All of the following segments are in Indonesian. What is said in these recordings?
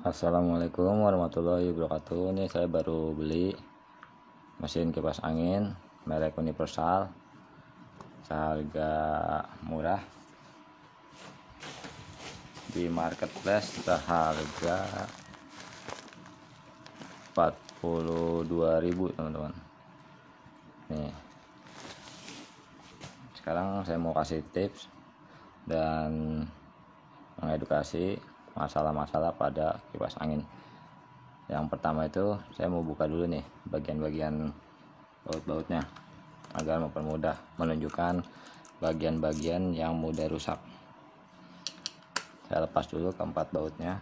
Assalamualaikum warahmatullahi wabarakatuh. Ini saya baru beli mesin kipas angin merek Universal, seharga murah di marketplace, seharga 42.000 teman-teman. Nih, sekarang saya mau kasih tips dan mengedukasi masalah-masalah pada kipas angin. Yang pertama itu saya mau buka dulu nih bagian-bagian baut-bautnya agar mempermudah menunjukkan bagian-bagian yang mudah rusak. Saya lepas dulu keempat bautnya.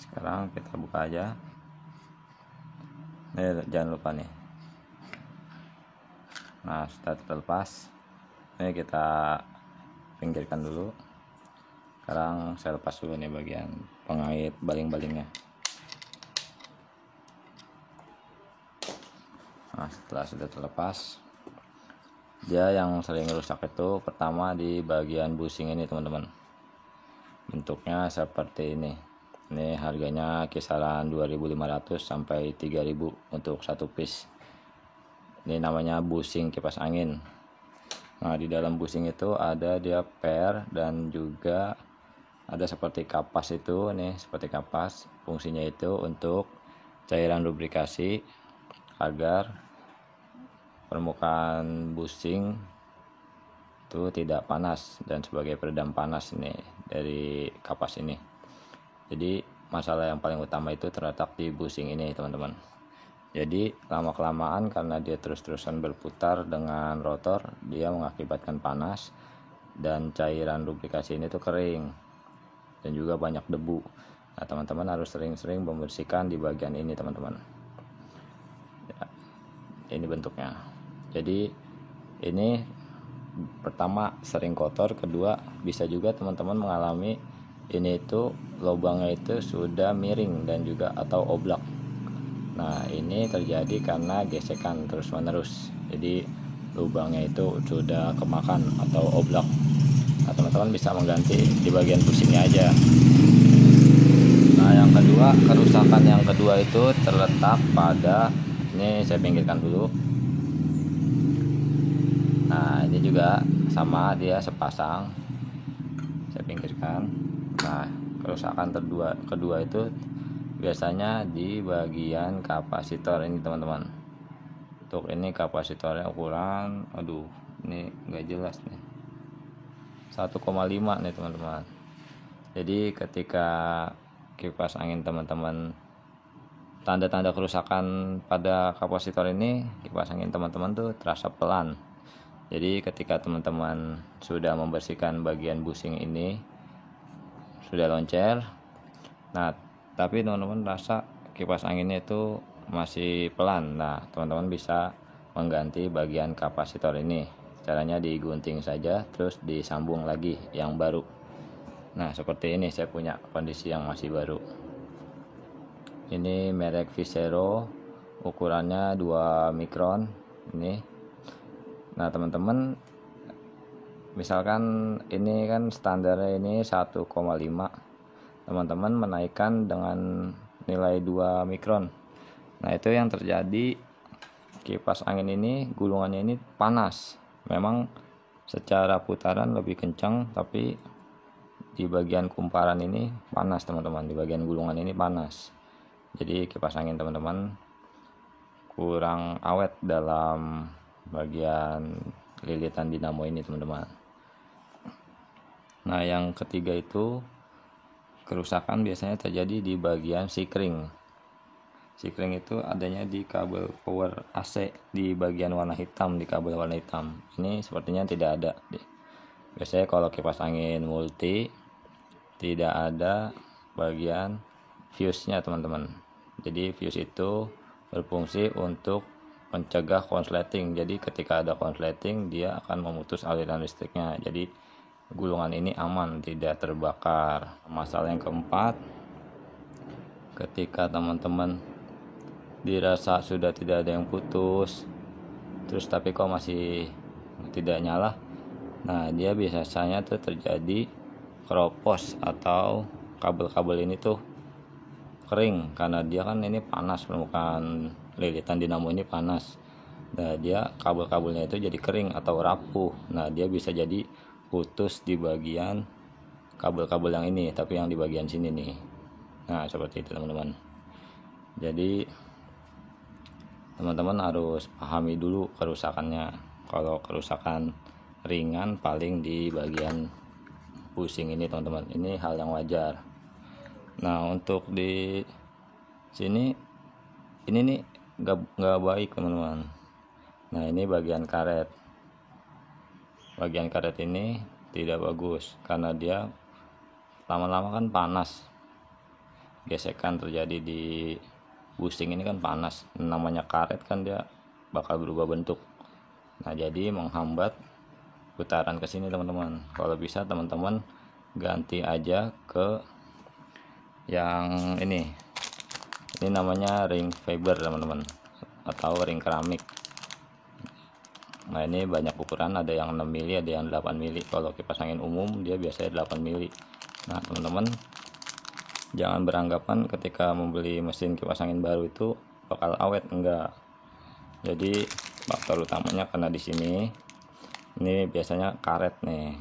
Sekarang kita buka aja. Jangan lupa nih. Nah, setelah terlepas, ini kita pinggirkan dulu. Sekarang saya lepas dulu nih bagian pengait baling-balingnya. Nah, setelah sudah terlepas, dia yang sering rusak itu pertama di bagian bushing ini teman-teman. Bentuknya seperti ini. Ini harganya kisaran 2.500 sampai 3.000 untuk satu piece. Ini namanya bushing kipas angin. Nah, di dalam bushing itu ada dia per dan juga ada seperti kapas itu nih, seperti kapas. Fungsinya itu untuk cairan lubrikasi agar permukaan bushing itu tidak panas dan sebagai peredam panas nih dari kapas ini. Jadi masalah yang paling utama itu terletak di bushing ini teman-teman. Jadi lama-kelamaan karena dia terus-terusan berputar dengan rotor, dia mengakibatkan panas dan cairan lubrikasi ini tuh kering dan juga banyak debu. Nah, teman-teman harus sering-sering membersihkan di bagian ini teman-teman. Ya, ini bentuknya. Jadi ini pertama sering kotor, kedua bisa juga teman-teman mengalami ini itu lubangnya itu sudah miring dan juga atau oblak. Nah, ini terjadi karena gesekan terus-menerus. Jadi lubangnya itu sudah kemakan atau oblak. Nah, teman-teman bisa mengganti di bagian bushingnya aja. Nah, yang kedua, kerusakan yang kedua itu terletak pada ini, saya pinggirkan dulu. Nah, ini juga sama, dia sepasang. Saya pinggirkan. Nah, kerusakan kedua itu biasanya di bagian kapasitor ini teman-teman. Untuk ini kapasitornya ukuran, aduh, ini nggak jelas nih, 1,5 nih teman-teman. Jadi ketika kipas angin teman-teman, tanda-tanda kerusakan pada kapasitor ini, kipas angin teman-teman tuh terasa pelan. Jadi ketika teman-teman sudah membersihkan bagian bushing ini, sudah loncer, nah tapi teman-teman rasa kipas anginnya itu masih pelan. Nah, teman-teman bisa mengganti bagian kapasitor ini. Caranya digunting saja terus disambung lagi yang baru. Nah, seperti ini saya punya kondisi yang masih baru. Ini merek Visero, ukurannya 2 mikron ini. Nah, teman-teman, misalkan ini kan standarnya ini 1,5, teman-teman menaikkan dengan nilai 2 mikron. Nah, itu yang terjadi, kipas angin ini gulungannya ini panas. Memang secara putaran lebih kencang, tapi di bagian kumparan ini panas teman-teman, di bagian gulungan ini panas. Jadi kipas angin teman-teman kurang awet dalam bagian lilitan dinamo ini teman-teman. Nah, yang ketiga itu kerusakan biasanya terjadi di bagian sikring. Sikring itu adanya di kabel power AC di bagian warna hitam, di kabel warna hitam. Ini sepertinya tidak ada. Biasanya kalau kipas angin multi tidak ada bagian fuse-nya teman-teman. Jadi fuse itu berfungsi untuk mencegah konsleting. Jadi ketika ada konsleting dia akan memutus aliran listriknya, jadi gulungan ini aman, tidak terbakar. Masalah yang keempat, ketika teman-teman dirasa sudah tidak ada yang putus terus tapi kok masih tidak nyala, nah dia biasanya tuh terjadi keropos atau kabel-kabel ini tuh kering, karena dia kan ini panas, permukaan lilitan dinamo ini panas. Nah dia kabel-kabelnya itu jadi kering atau rapuh, nah dia bisa jadi putus di bagian kabel-kabel yang ini, tapi yang di bagian sini nih. Nah seperti itu teman-teman. Jadi teman-teman harus pahami dulu kerusakannya. Kalau kerusakan ringan paling di bagian busing ini teman-teman, ini hal yang wajar. Nah untuk di sini ini nih nggak baik teman-teman. Nah ini bagian karet ini tidak bagus karena dia lama-lama kan panas, gesekan terjadi di busing ini kan panas, namanya karet kan dia bakal berubah bentuk. Nah jadi menghambat putaran ke sini teman-teman. Kalau bisa teman-teman ganti aja ke yang ini namanya ring fiber teman-teman, atau ring keramik. Nah ini banyak ukuran, ada yang 6 mili, ada yang 8 mili. Kalau kipas angin umum dia biasanya 8 mili. Nah teman-teman jangan beranggapan ketika membeli mesin kipas angin baru itu bakal awet, enggak. Jadi faktor utamanya karena di sini ini biasanya karet nih.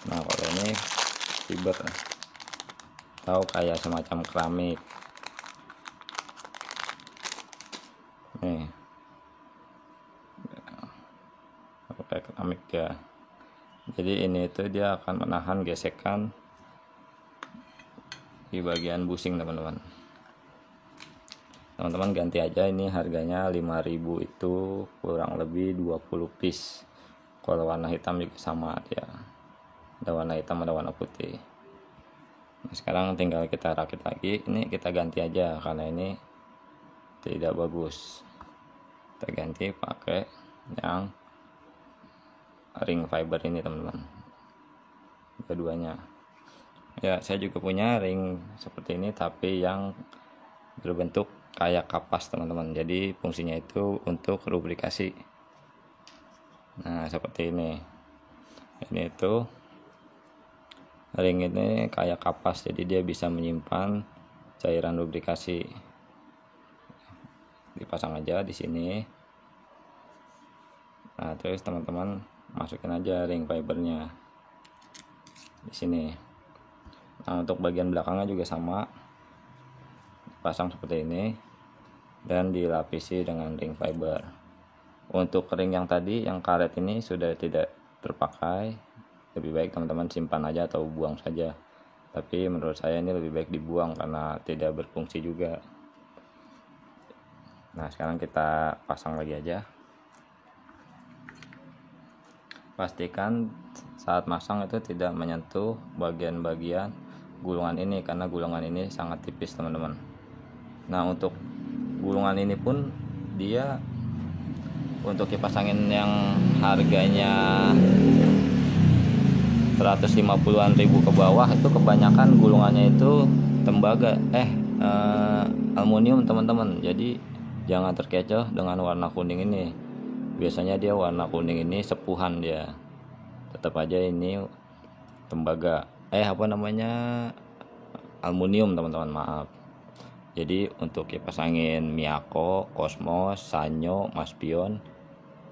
Nah kalau ini fiber atau kayak semacam keramik nih, kayak keramik ya. Jadi ini itu dia akan menahan gesekan di bagian busing teman-teman. Teman-teman ganti aja, ini harganya 5.000, itu kurang lebih 20 piece. Kalau warna hitam juga sama dia, ada warna hitam ada warna putih. Nah, sekarang tinggal kita rakit lagi, ini kita ganti aja karena ini tidak bagus. Kita ganti pakai yang ring fiber ini teman-teman, keduanya. Ya saya juga punya ring seperti ini tapi yang berbentuk kayak kapas teman-teman, jadi fungsinya itu untuk lubrikasi. Nah seperti ini itu ring ini kayak kapas, jadi dia bisa menyimpan cairan lubrikasi. Dipasang aja di sini. Nah terus teman-teman masukin aja ring fibernya di sini. Nah untuk bagian belakangnya juga sama, pasang seperti ini dan dilapisi dengan ring fiber. Untuk ring yang tadi yang karet ini sudah tidak terpakai, lebih baik teman-teman simpan aja atau buang saja. Tapi menurut saya ini lebih baik dibuang karena tidak berfungsi juga. Nah sekarang kita pasang lagi aja. Pastikan saat masang itu tidak menyentuh bagian-bagian gulungan ini karena gulungan ini sangat tipis teman-teman. Nah untuk gulungan ini pun dia untuk kipas angin yang harganya 150-an ribu ke bawah itu kebanyakan gulungannya itu tembaga aluminium teman-teman. Jadi jangan terkecoh dengan warna kuning ini. Biasanya dia warna kuning ini sepuhan, dia tetap aja ini tembaga aluminium teman-teman, maaf. Jadi untuk kipas angin Miyako, Cosmos, Sanyo, Maspion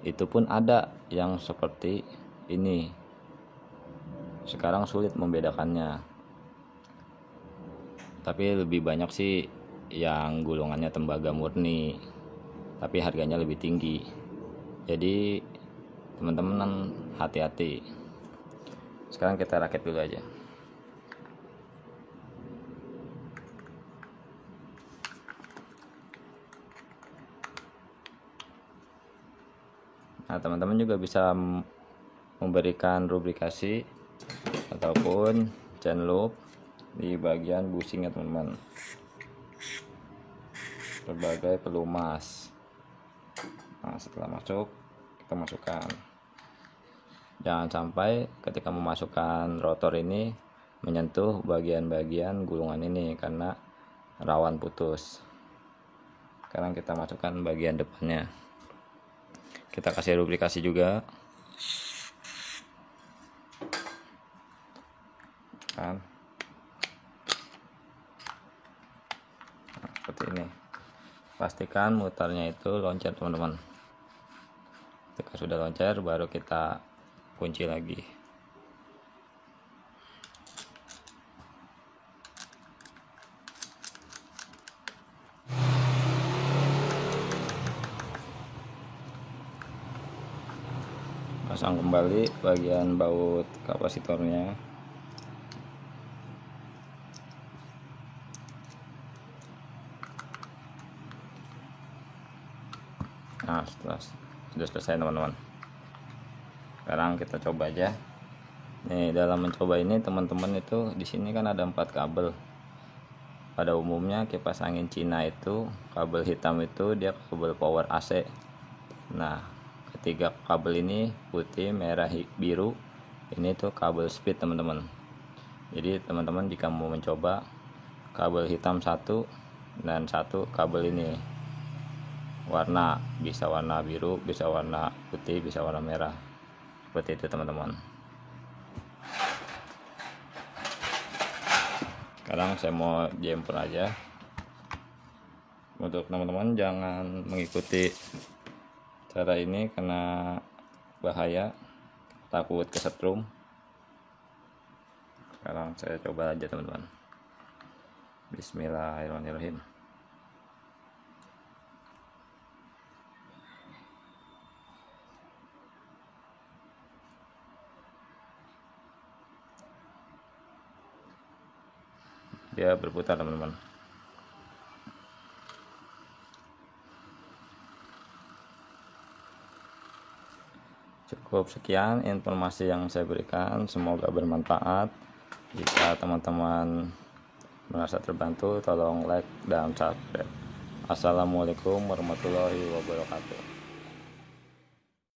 itu pun ada yang seperti ini. Sekarang sulit membedakannya, tapi lebih banyak sih yang gulungannya tembaga murni tapi harganya lebih tinggi. Jadi teman-teman hati-hati. Sekarang kita rakit dulu aja. Nah teman-teman juga bisa memberikan lubrikasi ataupun chain loop di bagian busingnya teman-teman, sebagai pelumas. Nah, setelah masuk kita masukkan. Jangan sampai ketika memasukkan rotor ini menyentuh bagian-bagian gulungan ini karena rawan putus. Sekarang kita masukkan bagian depannya. Kita kasih lubrikasi juga. Nah, seperti ini. Pastikan muternya itu loncat, teman-teman. Ketika sudah loncat baru kita kunci lagi. Pasang kembali bagian baut kapasitornya. Nah, sudah selesai, teman-teman. Sekarang kita coba aja. Nih, dalam mencoba ini teman-teman itu di sini kan ada 4 kabel. Pada umumnya kipas angin Cina itu kabel hitam itu dia kabel power AC. Nah, ketiga kabel ini putih, merah, biru, ini tuh kabel speed, teman-teman. Jadi teman-teman jika mau mencoba kabel hitam satu dan satu kabel ini warna, bisa warna biru, bisa warna putih, bisa warna merah, seperti itu, teman-teman. Sekarang saya mau jumper aja. Untuk teman-teman jangan mengikuti cara ini karena bahaya, takut kesetrum. Sekarang saya coba aja, teman-teman. Bismillahirrahmanirrahim. Dia berputar, teman-teman. Cukup sekian informasi yang saya berikan, semoga bermanfaat. Jika teman-teman merasa terbantu, tolong like dan subscribe. Assalamualaikum warahmatullahi wabarakatuh.